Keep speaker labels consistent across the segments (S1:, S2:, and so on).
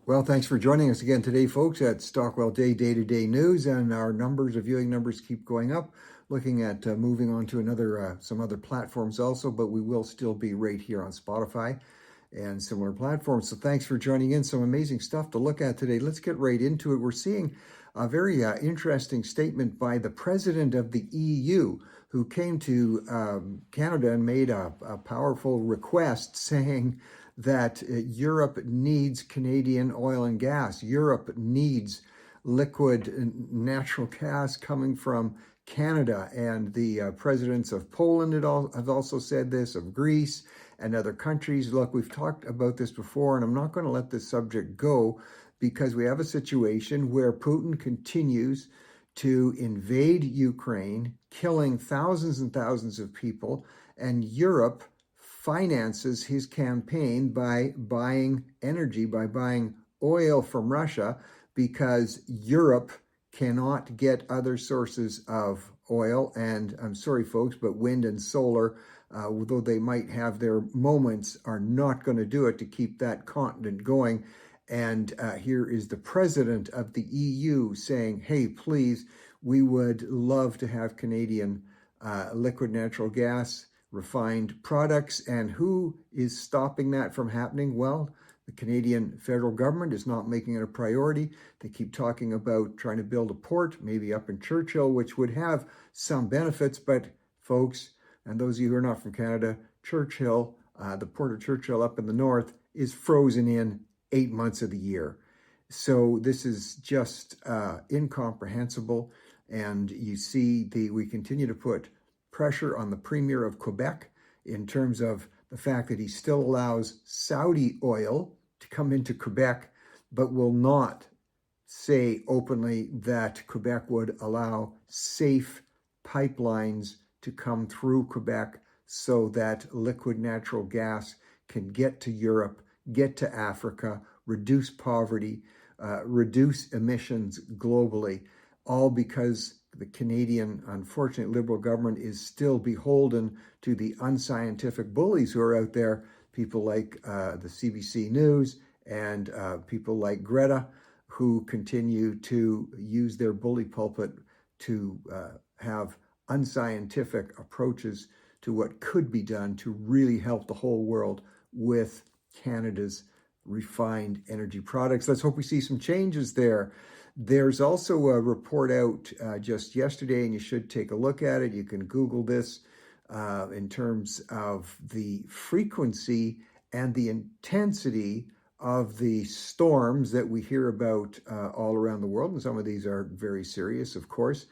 S1: Well, thanks for joining us again today, folks, at Stockwell Day-to-Day News, and our viewing numbers keep going up. Looking at moving on to some other platforms also, but we will still be right here on Spotify and similar platforms. So thanks for joining in. Some amazing stuff to look at today. Let's get right into it. We're seeing a very interesting statement by the president of the EU, who came to Canada and made a powerful request saying that Europe needs Canadian oil and gas. Europe needs liquid natural gas coming from Canada. And the presidents of Poland have also said this, of Greece and other countries. Look, we've talked about this before, and I'm not going to let this subject go because we have a situation where Putin continues to invade Ukraine, killing thousands and thousands of people, and Europe finances his campaign by buying energy, by buying oil from Russia, because Europe cannot get other sources of oil. And I'm sorry, folks, but wind and solar, although they might have their moments, are not going to do it to keep that continent going. And here is the president of the EU saying, hey, please, we would love to have Canadian liquid natural gas, refined products. And who is stopping that from happening? Well, the Canadian federal government is not making it a priority. They keep talking about trying to build a port, maybe up in Churchill, which would have some benefits. But folks, and those of you who are not from Canada, Churchill, the port of Churchill up in the north, is frozen in 8 months of the year. So this is just incomprehensible. And you see we continue to put pressure on the Premier of Quebec in terms of the fact that he still allows Saudi oil to come into Quebec, but will not say openly that Quebec would allow safe pipelines to come through Quebec so that liquid natural gas can get to Europe, get to Africa, reduce poverty, reduce emissions globally, all because the Canadian, unfortunate Liberal government is still beholden to the unscientific bullies who are out there, people like the CBC News and people like Greta, who continue to use their bully pulpit to have unscientific approaches to what could be done to really help the whole world with Canada's refined energy products. Let's hope we see some changes there. There's also a report out just yesterday, and you should take a look at it. You can Google this in terms of the frequency and the intensity of the storms that we hear about all around the world. And some of these are very serious, of course.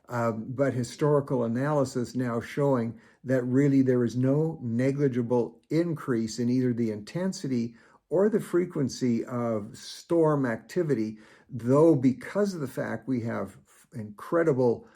S1: But historical analysis now showing that really there is no negligible increase in either the intensity or the frequency of storm activity, though because of the fact we have incredible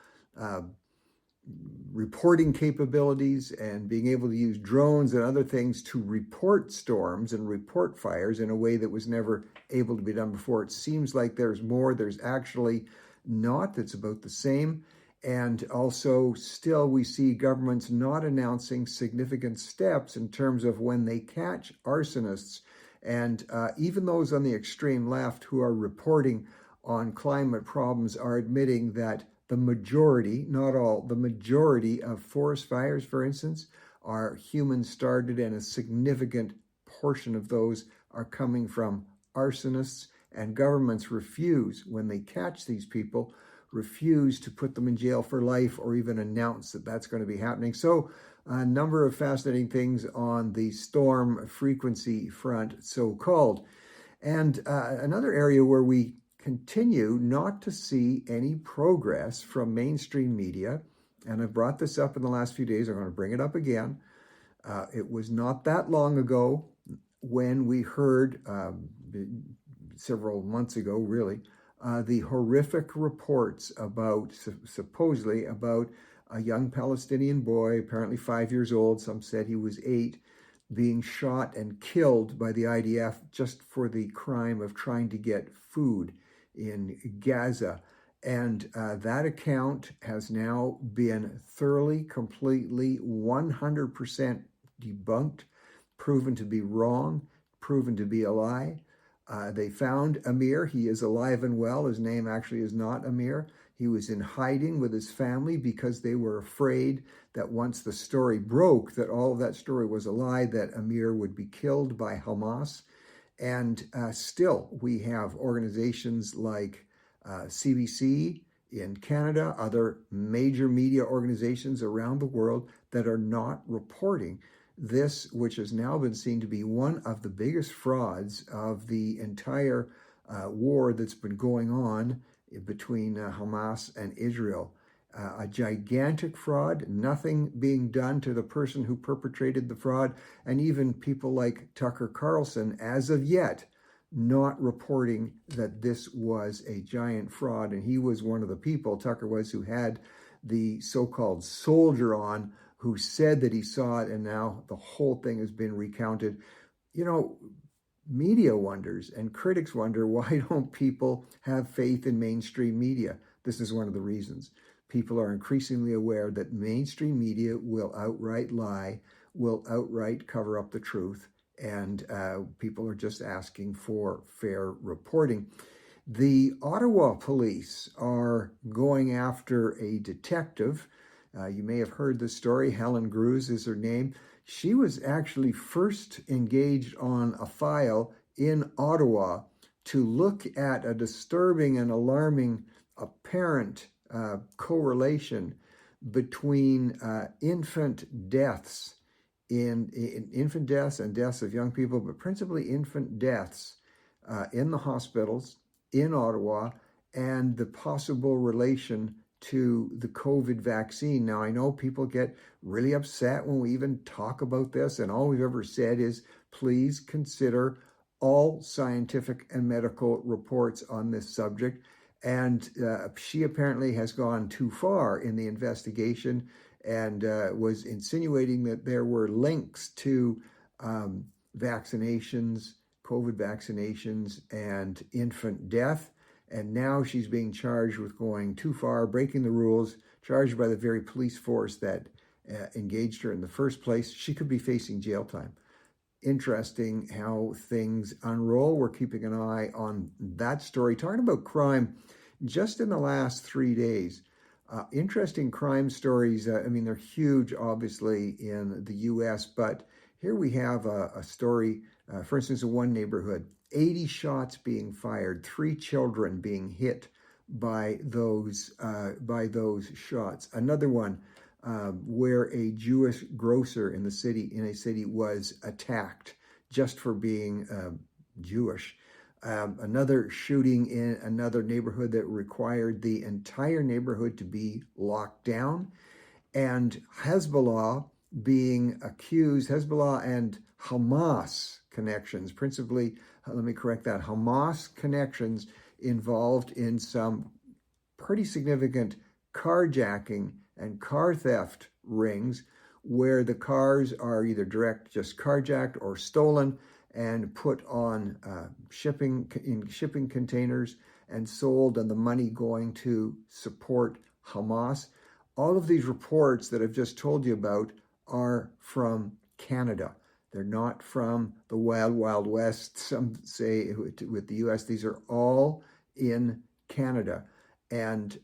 S1: reporting capabilities and being able to use drones and other things to report storms and report fires in a way that was never able to be done before. It seems like there's more. There's actually not. It's about the same. And also still we see governments not announcing significant steps in terms of when they catch arsonists. And even those on the extreme left who are reporting on climate problems are admitting that the majority, not all, the majority of forest fires, for instance, are human started, and a significant portion of those are coming from arsonists. And governments refuse, when they catch these people, refuse to put them in jail for life or even announce that that's going to be happening. So a number of fascinating things on the storm frequency front, so-called. And another area where we continue not to see any progress from mainstream media, and I've brought this up in the last few days, I'm going to bring it up again. It was not that long ago when we heard, several months ago really, the horrific reports about, supposedly about a young Palestinian boy, apparently 5 years old, some said he was 8, being shot and killed by the IDF just for the crime of trying to get food in Gaza. And that account has now been thoroughly, completely, 100% debunked, proven to be wrong, proven to be a lie. They found AMIR. He is alive and well. His name actually is not AMIR. He was in hiding with his family because they were afraid that once the story broke, that all of that story was a lie, that AMIR would be killed by Hamas. And still, we have organizations like CBC in Canada, other major media organizations around the world that are not reporting this, which has now been seen to be one of the biggest frauds of the entire war that's been going on between Hamas and Israel. A gigantic fraud, nothing being done to the person who perpetrated the fraud, and even people like Tucker Carlson, as of yet, not reporting that this was a giant fraud. And he was one of the people, Tucker was, who had the so-called soldier on, who said that he saw it, and now the whole thing has been recounted. You know, media wonders and critics wonder, why don't people have faith in mainstream media? This is one of the reasons. People are increasingly aware that mainstream media will outright lie, will outright cover up the truth, and people are just asking for fair reporting. The Ottawa police are going after a detective. You may have heard this story. Helen GRUS is her name. She was actually first engaged on a file in Ottawa to look at a disturbing and alarming apparent correlation between infant deaths in infant deaths and deaths of young people, but principally infant deaths in the hospitals in Ottawa, and the possible relation to the COVID vaccine. Now, I know people get really upset when we even talk about this, and all we've ever said is, please consider all scientific and medical reports on this subject. And she apparently has gone too far in the investigation and was insinuating that there were links to vaccinations, COVID vaccinations, and infant death. And now she's being charged with going too far, breaking the rules, charged by the very police force that engaged her in the first place. She could be facing jail time. Interesting how things unroll. We're keeping an eye on that story. Talking about crime, just in the last 3 days, interesting crime stories. I mean, they're huge, obviously, in the U.S., but here we have a story, for instance, in one neighborhood, 80 shots being fired, 3 children being hit by those shots. Another one, where a Jewish grocer in a city was attacked just for being Jewish. Another shooting in another neighborhood that required the entire neighborhood to be locked down, and Hezbollah being accused, Hezbollah and Hamas connections, principally, let me correct that, Hamas connections involved in some pretty significant carjacking and car theft rings, where the cars are either just carjacked or stolen and put on shipping containers and sold, and the money going to support Hamas. All of these reports that I've just told you about are from Canada. They're not from the wild, wild west, some say, with the U.S. These are all in Canada. And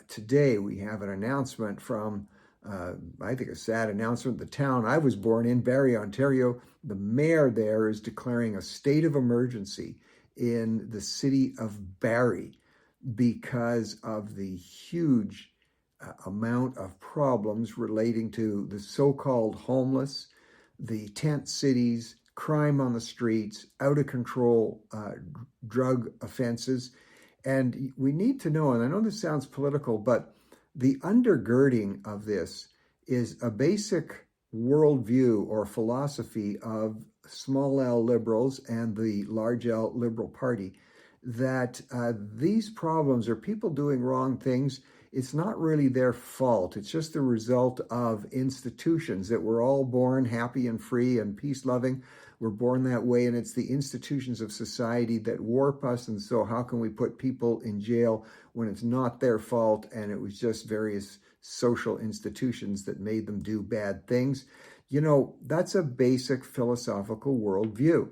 S1: today we have an announcement from, I think a sad announcement, the town I was born in, Barrie, Ontario. The mayor there is declaring a state of emergency in the city of Barrie because of the huge amount of problems relating to the so-called homeless, the tent cities, crime on the streets, out of control drug offenses. And we need to know, and I know this sounds political, but the undergirding of this is a basic worldview or philosophy of small L liberals and the large L Liberal Party, that these problems are people doing wrong things. It's not really their fault. It's just the result of institutions that we're all born happy and free and peace-loving. We're born that way, and it's the institutions of society that warp us. And so how can we put people in jail when it's not their fault and it was just various social institutions that made them do bad things? You know, that's a basic philosophical worldview.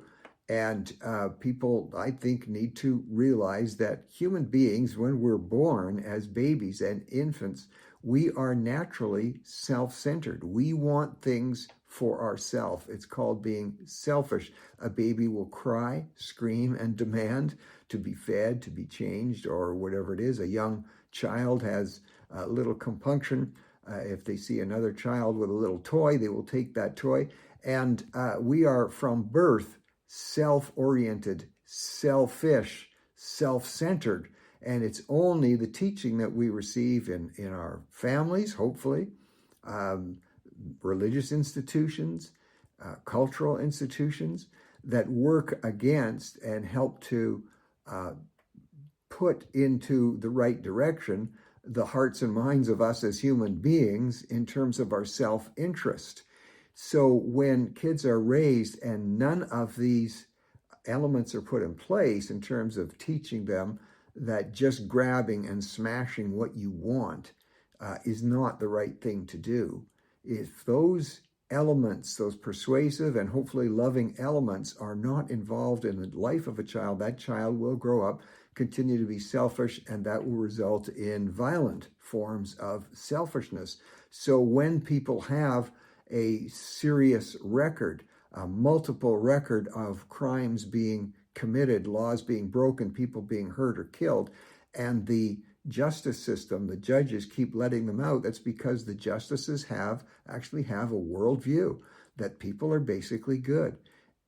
S1: And people, I think, need to realize that human beings, when we're born as babies and infants, we are naturally self-centered. We want things for ourselves. It's called being selfish. A baby will cry, scream, and demand to be fed, to be changed, or whatever it is. A young child has a little compunction. If they see another child with a little toy, they will take that toy. And we are from birth self-oriented, selfish, self-centered. And it's only the teaching that we receive in our families, hopefully, um, religious institutions, cultural institutions, that work against and help to uh, put into the right direction the hearts and minds of us as human beings in terms of our self-interest. So when kids are raised and none of these elements are put in place in terms of teaching them that just grabbing and smashing what you want is not the right thing to do. If those elements, those persuasive and hopefully loving elements, are not involved in the life of a child, that child will grow up, continue to be selfish, and that will result in violent forms of selfishness. So when people have a serious record, a multiple record of crimes being committed, laws being broken, people being hurt or killed, and the justice system, the judges keep letting them out, that's because the justices actually have a worldview that people are basically good.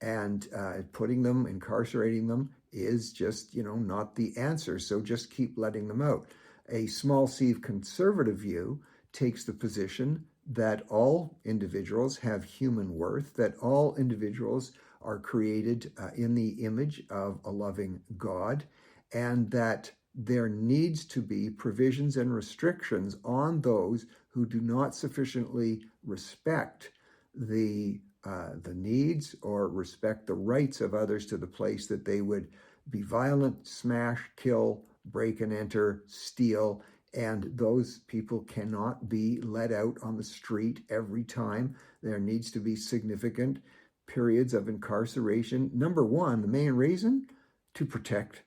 S1: And putting them, incarcerating them is just, not the answer. So just keep letting them out. A small c conservative view takes the position that all individuals have human worth, that all individuals are created in the image of a loving God, and that there needs to be provisions and restrictions on those who do not sufficiently respect the needs or respect the rights of others to the place that they would be violent, smash, kill, break and enter, steal. And those people cannot be let out on the street every time. There needs to be significant periods of incarceration. Number one, the main reason, to protect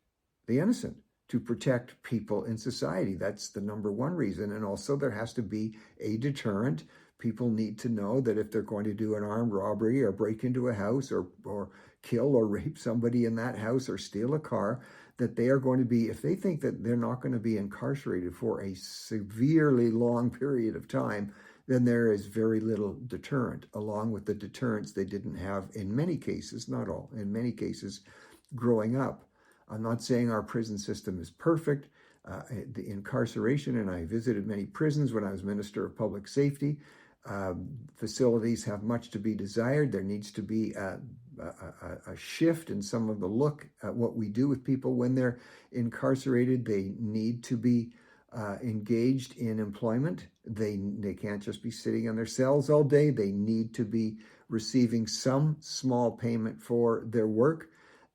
S1: the innocent, to protect people in society. That's the number one reason. And also there has to be a deterrent. People need to know that if they're going to do an armed robbery or break into a house or kill or rape somebody in that house or steal a car, that they are going to be, if they think that they're not going to be incarcerated for a severely long period of time, then there is very little deterrent, along with the deterrence they didn't have in many cases, not all, in many cases growing up. I'm not saying our prison system is perfect. The incarceration, and I visited many prisons when I was Minister of Public Safety. Facilities have much to be desired. There needs to be a shift in some of the look at what we do with people when they're incarcerated. They need to be engaged in employment. They can't just be sitting in their cells all day. They need to be receiving some small payment for their work.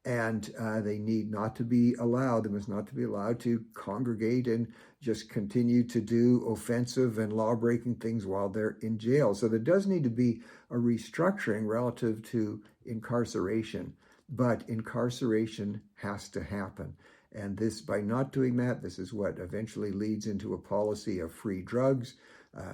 S1: And they need not to be allowed, they must not to be allowed to congregate and just continue to do offensive and law-breaking things while they're in jail. So there does need to be a restructuring relative to incarceration, but incarceration has to happen. And this, by not doing that, this is what eventually leads into a policy of free drugs,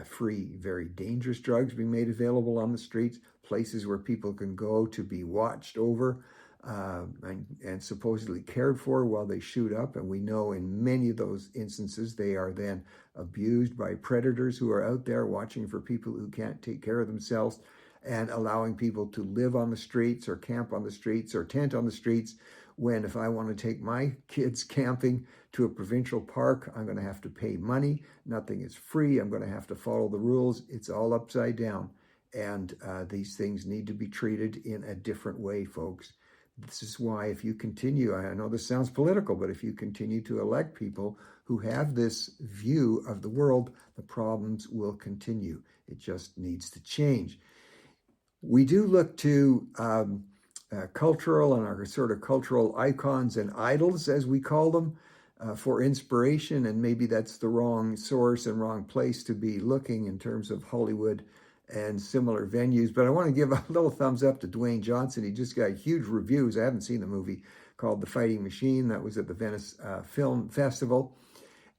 S1: free, very dangerous drugs being made available on the streets, places where people can go to be watched over, and supposedly cared for while they shoot up. And we know in many of those instances, they are then abused by predators who are out there watching for people who can't take care of themselves and allowing people to live on the streets or camp on the streets or tent on the streets. When if I want to take my kids camping to a provincial park, I'm going to have to pay money. Nothing is free. I'm going to have to follow the rules. It's all upside down. And these things need to be treated in a different way, folks. This is why if you continue, I know this sounds political, but if you continue to elect people who have this view of the world, the problems will continue. It just needs to change. We do look to cultural and our sort of cultural icons and idols, as we call them, for inspiration, and maybe that's the wrong source and wrong place to be looking in terms of Hollywood and similar venues. But I want to give a little thumbs up to Dwayne Johnson. He just got huge reviews. I haven't seen the movie, called The Fighting Machine. That was at the Venice Film Festival.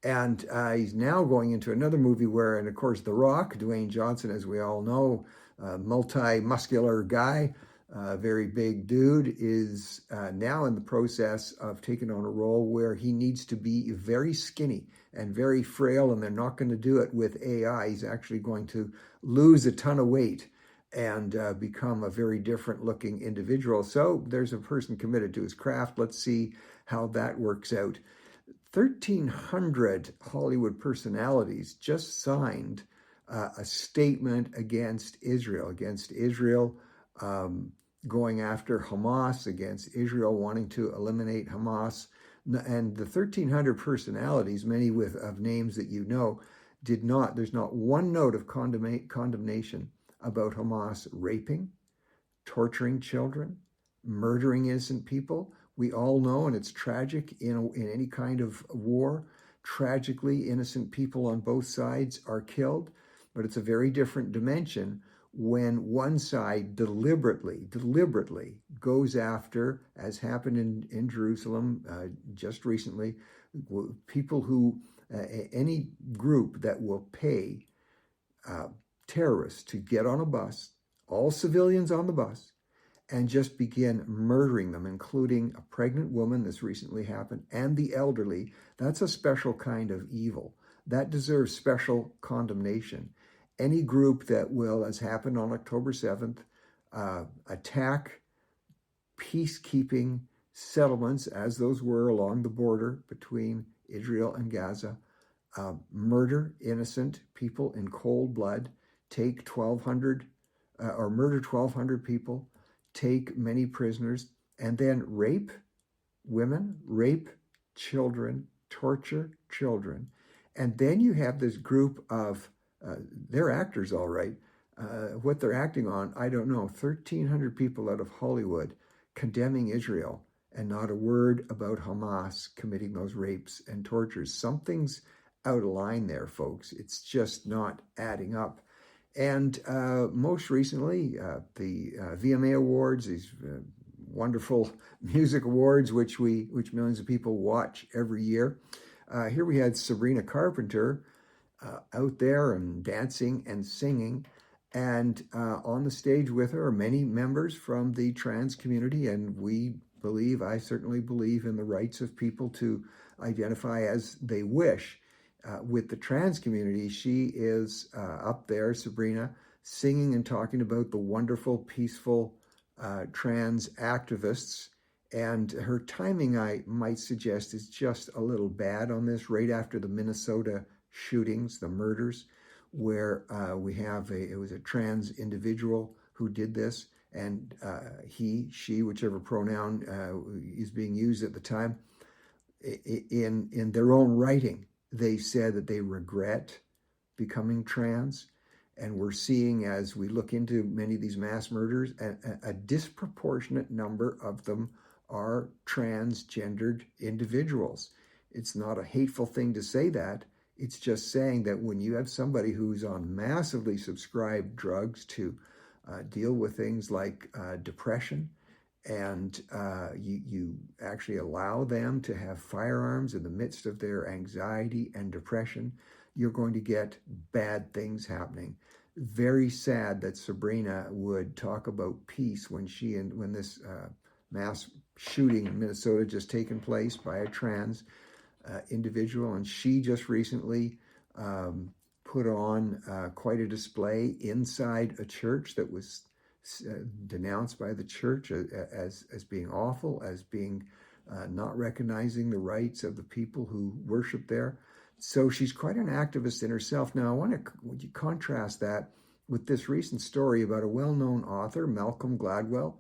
S1: And he's now going into another movie where, and of course, The Rock, Dwayne Johnson, as we all know, multi-muscular guy, very big dude, is now in the process of taking on a role where he needs to be very skinny and very frail, and they're not going to do it with AI. He's actually going to lose a ton of weight and become a very different looking individual. So there's a person committed to his craft. Let's see how that works out. 1,300 Hollywood personalities just signed a statement against Israel, going after Hamas, against Israel wanting to eliminate Hamas. And the 1,300 personalities, many of names that you know, there's not one note of condemnation about Hamas raping, torturing children, murdering innocent people. We all know, and it's tragic in any kind of war, tragically innocent people on both sides are killed, but it's a very different dimension when one side deliberately goes after, as happened in Jerusalem just recently, people who, any group that will pay terrorists to get on a bus, all civilians on the bus, and just begin murdering them, including a pregnant woman. This recently happened, and the elderly. That's a special kind of evil. That deserves special condemnation. Any group that will, as happened on October 7th, attack peacekeeping settlements, as those were along the border between Israel and Gaza, murder innocent people in cold blood, take 1,200, or murder 1,200 people, take many prisoners, and then rape women, rape children, torture children. And then you have this group of, they're actors, all right. What they're acting on, I don't know, 1,300 people out of Hollywood condemning Israel, and not a word about Hamas committing those rapes and tortures. Something's out of line there, folks. It's just not adding up. And most recently, the VMA Awards, these wonderful music awards, which millions of people watch every year. Here we had Sabrina Carpenter out there and dancing and singing. And on the stage with her are many members from the trans community. And I certainly believe in the rights of people to identify as they wish. With the trans community, she is up there, Sabrina, singing and talking about the wonderful, peaceful trans activists. And her timing, I might suggest, is just a little bad on this, right after the Minnesota shootings, the murders, where it was a trans individual who did this, and he, she, whichever pronoun is being used at the time, in their own writing, they said that they regret becoming trans. And we're seeing, as we look into many of these mass murders, a disproportionate number of them are transgendered individuals. It's not a hateful thing to say that. It's just saying that when you have somebody who's on massively subscribed drugs to deal with things like depression, and you actually allow them to have firearms in the midst of their anxiety and depression, you're going to get bad things happening. Very sad that Sabrina would talk about peace when this mass shooting in Minnesota just taken place by a trans individual, and she just recently put on quite a display inside a church that was denounced by the church as being awful, as being not recognizing the rights of the people who worship there. So she's quite an activist in herself. Now, I want to contrast that with this recent story about a well-known author, Malcolm Gladwell.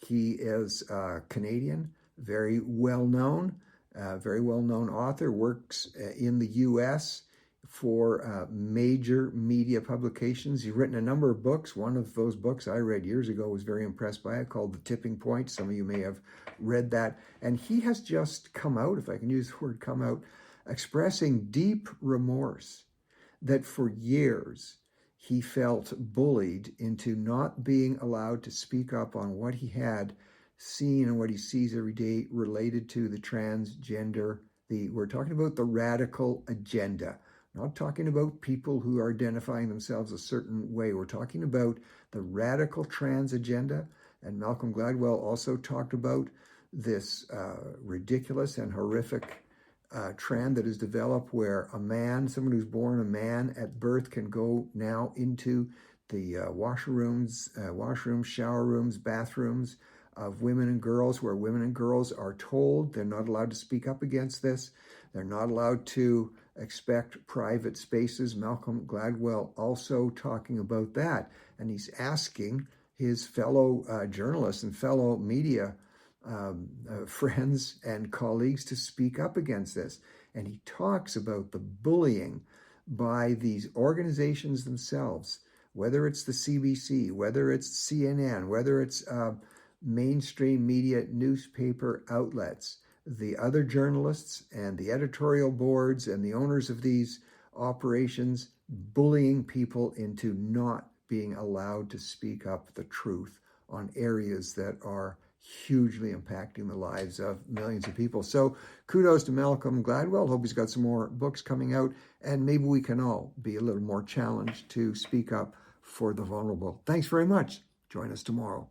S1: He is Canadian, very well-known author, works in the U.S. for major media publications. He's written a number of books. One of those books I read years ago, was very impressed by it, called The Tipping Point. Some of you may have read that. And he has just come out, if I can use the word come out, expressing deep remorse that for years he felt bullied into not being allowed to speak up on what he had seen and what he sees every day related to the transgender. We're talking about the radical agenda, not talking about people who are identifying themselves a certain way. We're talking about the radical trans agenda. And Malcolm Gladwell also talked about this ridiculous and horrific trend that has developed where a man, someone who's born a man at birth, can go now into the washrooms, shower rooms, bathrooms of women and girls, where women and girls are told they're not allowed to speak up against this. They're not allowed to expect private spaces. Malcolm Gladwell also talking about that. And he's asking his fellow journalists and fellow media friends and colleagues to speak up against this. And he talks about the bullying by these organizations themselves, whether it's the CBC, whether it's CNN, whether it's mainstream media newspaper outlets, the other journalists and the editorial boards and the owners of these operations bullying people into not being allowed to speak up the truth on areas that are hugely impacting the lives of millions of people. So kudos to Malcolm Gladwell. Hope he's got some more books coming out, and maybe we can all be a little more challenged to speak up for the vulnerable. Thanks very much. Join us tomorrow.